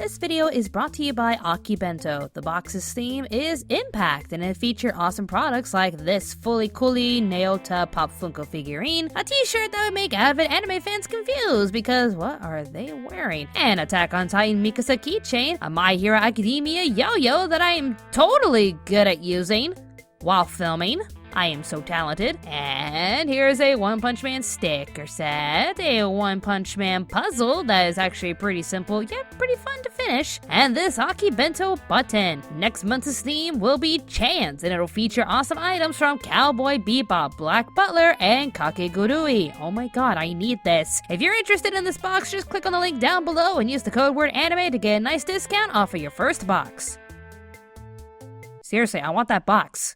This video is brought to you by Akibento. The box's theme is Impact, and it features awesome products like this fully coolly Naota Pop Funko figurine, a t-shirt that would make avid anime fans confused because what are they wearing? An Attack on Titan Mikasa keychain, a My Hero Academia yo-yo that I am totally good at using while filming. I am so talented. And here's a One Punch Man sticker set, a One Punch Man puzzle that is actually pretty simple yet pretty fun to finish, and this Akibento button. Next month's theme will be Chance, and it'll feature awesome items from Cowboy Bebop, Black Butler, and Kakegurui. Oh my god, I need this. If you're interested in this box, just click on the link down below and use the code word anime to get a nice discount off of your first box. Seriously, I want that box.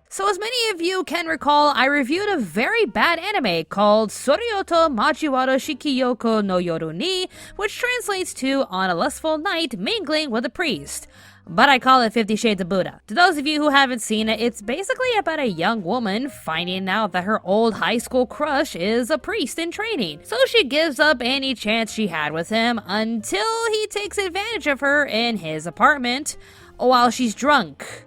So as many of you can recall, I reviewed a very bad anime called Soryoto Majiwara Shikiyoko no Yoru ni, which translates to On a Lustful Night Mingling with a Priest. But I call it 50 Shades of Buddha. To those of you who haven't seen it, it's basically about a young woman finding out that her old high school crush is a priest in training. So she gives up any chance she had with him until he takes advantage of her in his apartment while she's drunk.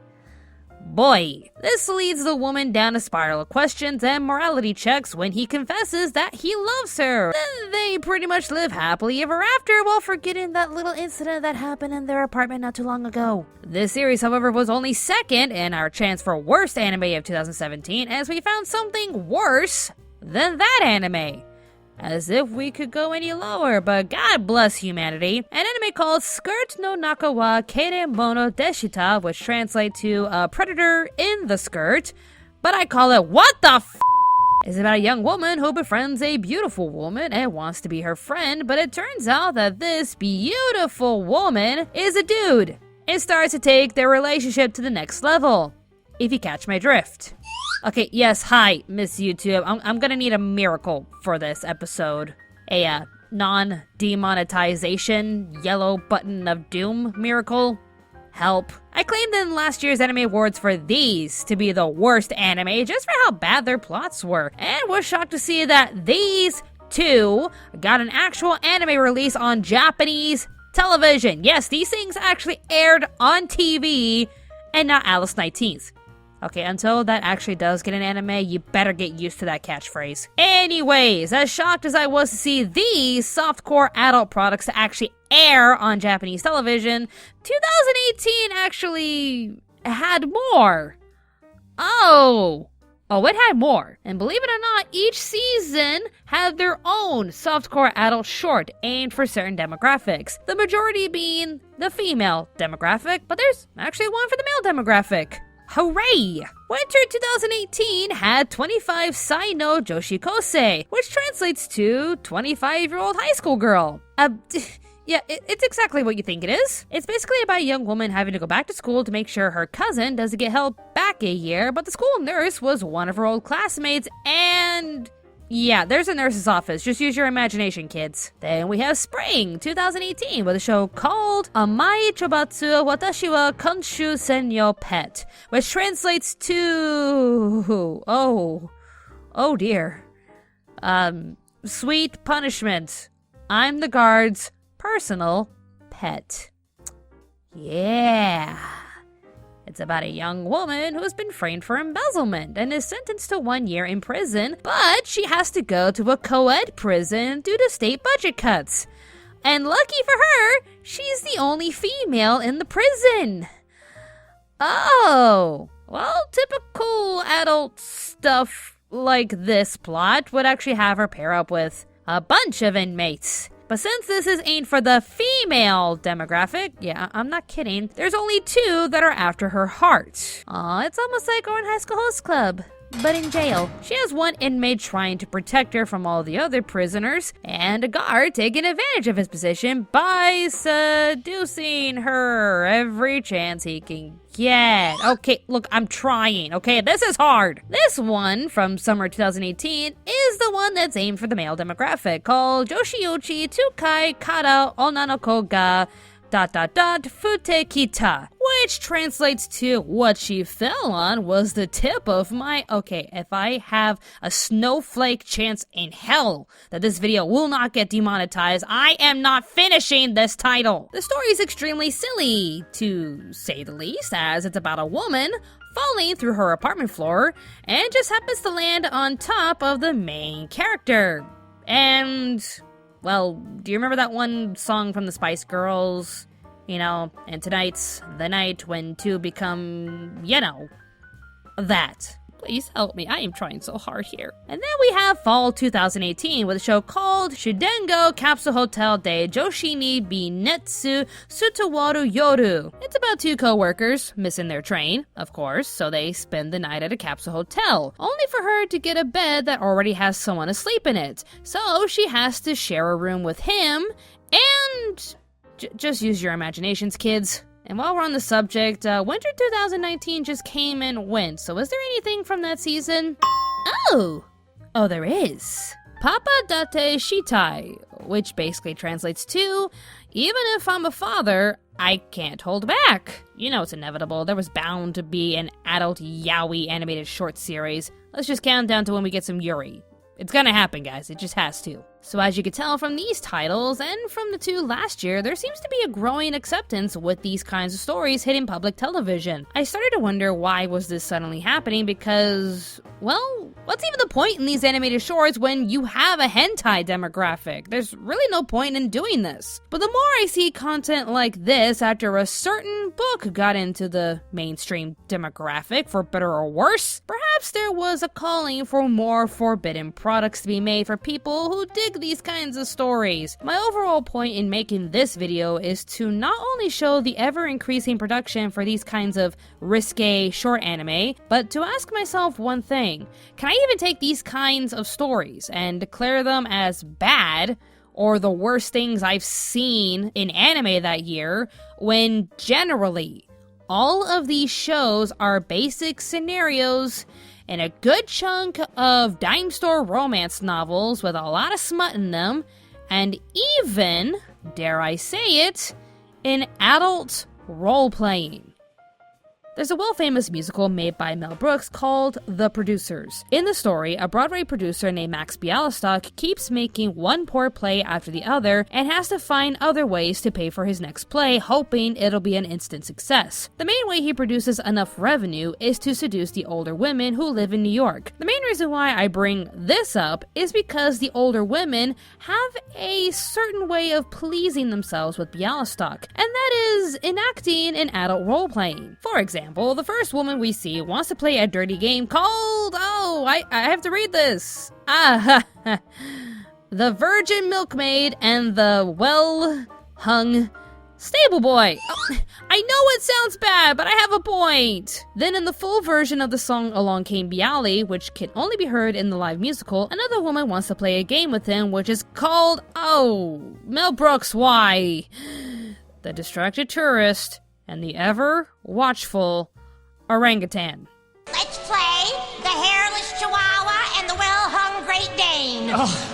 Boy, this leads the woman down a spiral of questions and morality checks when he confesses that he loves her. Then they pretty much live happily ever after while forgetting that little incident that happened in their apartment not too long ago. This series, however, was only second in our chance for worst anime of 2017, as we found something worse than that anime. As if we could go any lower, but God bless humanity. An anime called Skirt no Naka wa Keire Mono Deshita, which translates to Predator in the Skirt, but I call it What the f***? It's about a young woman who befriends a beautiful woman and wants to be her friend, but it turns out that this beautiful woman is a dude and starts to take their relationship to the next level, if you catch my drift. Okay, yes, hi, Miss YouTube. I'm gonna need a miracle for this episode. A non-demonetization yellow button of doom miracle. Help. I claimed in last year's Anime Awards for these to be the worst anime just for how bad their plots were, and was shocked to see that these two got an actual anime release on Japanese television. Yes, these things actually aired on TV and not Alice 19th. Okay, until that actually does get an anime, you better get used to that catchphrase. Anyways, as shocked as I was to see these softcore adult products actually air on Japanese television, 2018 actually had more. Oh, it had more. And believe it or not, each season had their own softcore adult short aimed for certain demographics. The majority being the female demographic, but there's actually one for the male demographic. Hooray! Winter 2018 had 25 Sai no Joshikose, which translates to 25-year-old high school girl. Yeah, it's exactly what you think it is. It's basically about a young woman having to go back to school to make sure her cousin doesn't get held back a year, but the school nurse was one of her old classmates, and yeah, there's a nurse's office. Just use your imagination, kids. Then we have spring 2018 with a show called Amai Chobatsu Watashi wa Konshu Senyo Pet, which translates to oh dear. Sweet punishment. I'm the guard's personal pet. Yeah. It's about a young woman who has been framed for embezzlement and is sentenced to 1 year in prison, but she has to go to a co-ed prison due to state budget cuts. And lucky for her, she's the only female in the prison. Oh, well, typical adult stuff like this plot would actually have her pair up with a bunch of inmates. But since this is aimed for the female demographic, yeah, I'm not kidding, there's only 2 that are after her heart. Aw, it's almost like Orange High School Host Club, but in jail. She has one inmate trying to protect her from all the other prisoners, and a guard taking advantage of his position by seducing her every chance he can get. Okay, look, I'm trying, okay? This is hard. This one from summer 2018 is the one that's aimed for the male demographic, called Joshiyuchi Tsukai Kara Onanoko ga futekita, which translates to what she fell on was the tip of my... Okay, if I have a snowflake chance in hell that this video will not get demonetized, I am not finishing this title. The story is extremely silly, to say the least, as it's about a woman falling through her apartment floor and just happens to land on top of the main character. And... well, do you remember that one song from the Spice Girls? You know, and tonight's the night when two become, you know, that. Please help me, I am trying so hard here. And then we have fall 2018 with a show called Shudengo Capsule Hotel de Joshini Binetsu Sutawaru Yoru. It's about two co-workers missing their train, of course, so they spend the night at a capsule hotel, only for her to get a bed that already has someone asleep in it. So she has to share a room with him, and... just use your imaginations, kids. And while we're on the subject, winter 2019 just came and went, so is there anything from that season? Oh, there is. Papa Date Shitai, which basically translates to, even if I'm a father, I can't hold back. You know it's inevitable, there was bound to be an adult yaoi animated short series. Let's just count down to when we get some Yuri. It's gonna happen, guys, it just has to. So as you can tell from these titles, and from the two last year, there seems to be a growing acceptance with these kinds of stories hitting public television. I started to wonder why was this suddenly happening because, well, what's even the point in these animated shorts when you have a hentai demographic? There's really no point in doing this. But the more I see content like this after a certain book got into the mainstream demographic, for better or worse, perhaps there was a calling for more forbidden products to be made for people who dig these kinds of stories. My overall point in making this video is to not only show the ever-increasing production for these kinds of risque short anime, but to ask myself one thing. Can I even take these kinds of stories and declare them as bad or the worst things I've seen in anime that year, when generally all of these shows are basic scenarios and a good chunk of dime store romance novels with a lot of smut in them, and even, dare I say it, in adult role-playing. There's a world-famous musical made by Mel Brooks called The Producers. In the story, a Broadway producer named Max Bialystock keeps making one poor play after the other and has to find other ways to pay for his next play, hoping it'll be an instant success. The main way he produces enough revenue is to seduce the older women who live in New York. The main reason why I bring this up is because the older women have a certain way of pleasing themselves with Bialystock, and that is enacting an adult role-playing. For example, the first woman we see wants to play a dirty game called, I have to read this. The Virgin Milkmaid and the Well-Hung Stable Boy. Oh, I know it sounds bad, but I have a point. Then in the full version of the song Along Came Bialy, which can only be heard in the live musical, another woman wants to play a game with him, which is called, Mel Brooks, why? The Distracted Tourist and the ever-watchful orangutan. Let's play the Hairless Chihuahua and the Well-Hung Great Dane. Oh.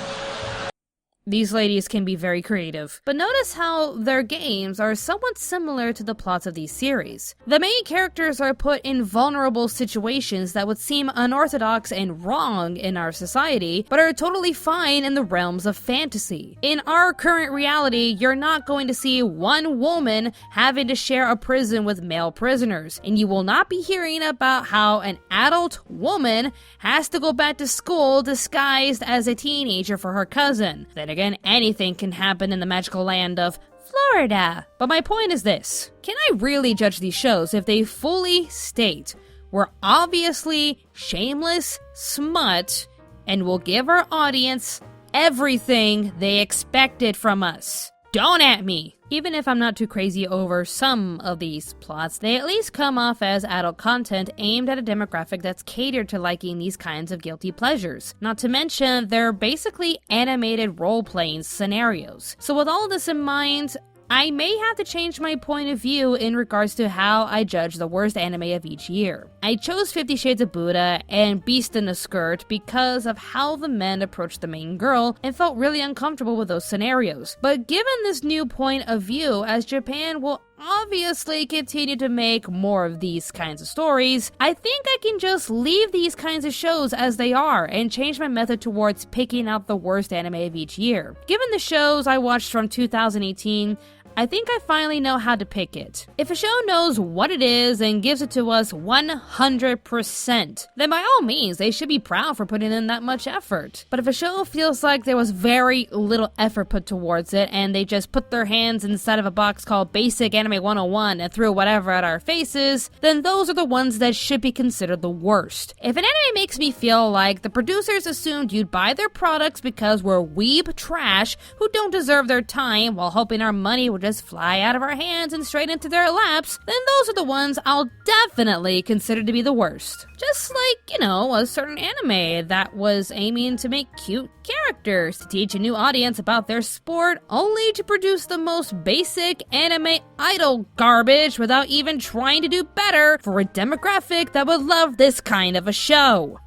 These ladies can be very creative, but notice how their games are somewhat similar to the plots of these series. The main characters are put in vulnerable situations that would seem unorthodox and wrong in our society, but are totally fine in the realms of fantasy. In our current reality, you're not going to see one woman having to share a prison with male prisoners, and you will not be hearing about how an adult woman has to go back to school disguised as a teenager for her cousin. Then again, anything can happen in the magical land of Florida. But my point is this: can I really judge these shows if they fully state we're obviously shameless smut and will give our audience everything they expected from us? Don't at me! Even if I'm not too crazy over some of these plots, they at least come off as adult content aimed at a demographic that's catered to liking these kinds of guilty pleasures. Not to mention, they're basically animated role-playing scenarios. So with all this in mind, I may have to change my point of view in regards to how I judge the worst anime of each year. I chose 50 Shades of Buddha and Beast in a Skirt because of how the men approached the main girl and felt really uncomfortable with those scenarios. But given this new point of view, as Japan will obviously continue to make more of these kinds of stories, I think I can just leave these kinds of shows as they are and change my method towards picking out the worst anime of each year. Given the shows I watched from 2018, I think I finally know how to pick it. If a show knows what it is and gives it to us 100%, then by all means, they should be proud for putting in that much effort. But if a show feels like there was very little effort put towards it and they just put their hands inside of a box called Basic Anime 101 and threw whatever at our faces, then those are the ones that should be considered the worst. If an anime makes me feel like the producers assumed you'd buy their products because we're weeb trash who don't deserve their time while hoping our money would just fly out of our hands and straight into their laps, then those are the ones I'll definitely consider to be the worst. Just like, a certain anime that was aiming to make cute characters to teach a new audience about their sport, only to produce the most basic anime idol garbage without even trying to do better for a demographic that would love this kind of a show.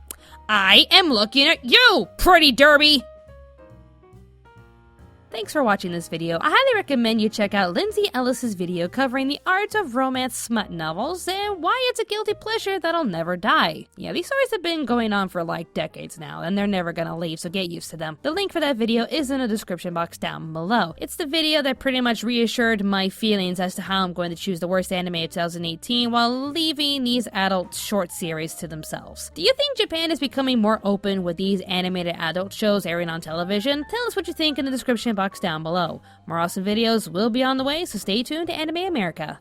I am looking at you, pretty derby! Thanks for watching this video. I highly recommend you check out Lindsay Ellis's video covering the art of romance smut novels and why it's a guilty pleasure that'll never die. Yeah, these stories have been going on for like decades now, and they're never gonna leave, so get used to them. The link for that video is in the description box down below. It's the video that pretty much reassured my feelings as to how I'm going to choose the worst anime of 2018 while leaving these adult short series to themselves. Do you think Japan is becoming more open with these animated adult shows airing on television? Tell us what you think in the description box down below. More awesome videos will be on the way, so stay tuned to Anime America.